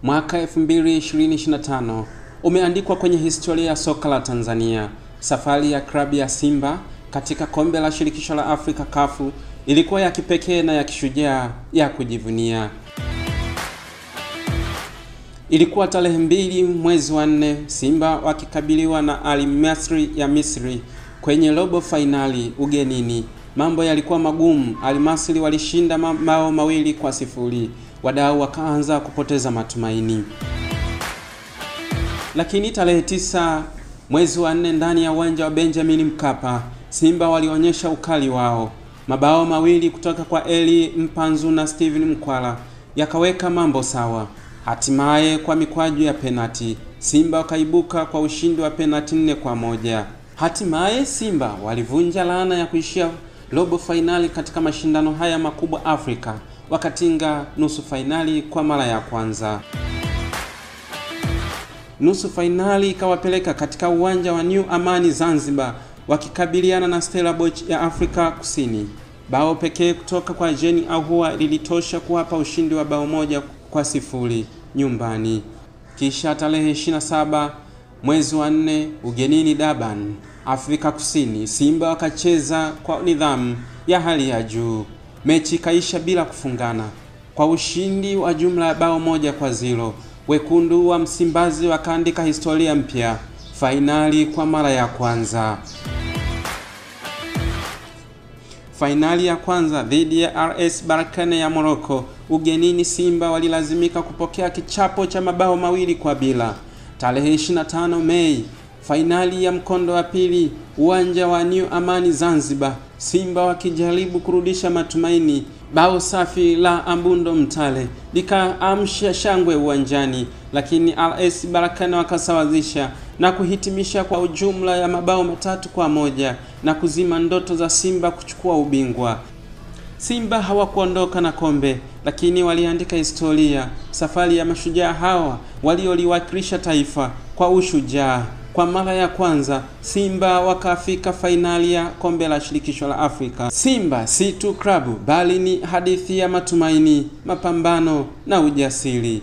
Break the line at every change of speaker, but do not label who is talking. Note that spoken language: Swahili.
Mwaka 2025 umeandikwa kwenye historia ya soka la Tanzania. Safari ya klabu ya Simba katika kombe la shirikisho la Afrika CAF ilikuwa ya kipekee na ya kishujaa ya kujivunia. Ilikuwa tarehe 2 mwezi wa 4, Simba wakikabiliwa na Al Masry ya Misri kwenye robo finali ugenini. Mambo yalikuwa magumu. Al Masry walishinda mabao 2-0. Wadau wakaanza kupoteza matumaini. Lakini tarehe 9 mwezi wa 4 ndani ya uwanja wa Benjamin Mkapa, Simba walionyesha ukali wao. Mabao 2 kutoka kwa Eli Mpanzu na Steven Mkwala yakaweka mambo sawa. Hatimaye kwa mikwaju ya penalti, Simba wakaibuka kwa ushindi wa penalti 4-1. Hatimaye Simba walivunja laana ya kuishia robo finali katika mashindano haya makubwa Afrika, wakatinga nusu finali kwa mara ya kwanza. Nusu finali ikawapeleka katika uwanja wa New Amani Zanzibar, wakikabiliana na Stellenbosch ya Afrika Kusini. Bao pekee kutoka kwa Jean Ahoua lilitosha kuwapa ushindi wa bao 1-0 nyumbani. Kisha tarehe 27 mwezi wa 4 ugenini Durban, Afrika Kusini, Simba wakacheza kwa nidhamu ya hali ya juu. Mechi kaisha bila kufungana kwa ushindi wa jumla ya bao 1-0. Wekundu wa Msimbazi wakaandika historia mpya, fainali kwa mara ya kwanza. Fainali ya kwanza dhidi ya RS Berkane ya Morocco ugenini, Simba walilazimika kupokea kichapo cha mabao 2-0. Tarehe 25 Mei, fainali ya mkondo wa pili uwanja wa New Amani Zanzibar, Simba wakijaribu kurudisha matumaini. Bao safi la Ambundo Mtale likaamsha shangwe uwanjani, lakini RS Berkane wakasawazisha na kuhitimisha kwa ujumla ya mabao 3-1 na kuzima ndoto za Simba kuchukua ubingwa. Simba hawakuondoka na kombe, lakini waliandika historia. Safari ya mashujaa hawa walioliwakilisha taifa kwa ushujaa. Kwa mara ya kwanza Simba wakafika fainali ya kombe la shirikisho la Afrika. Simba si tu klabu bali ni hadithi ya matumaini, mapambano na ujasiri.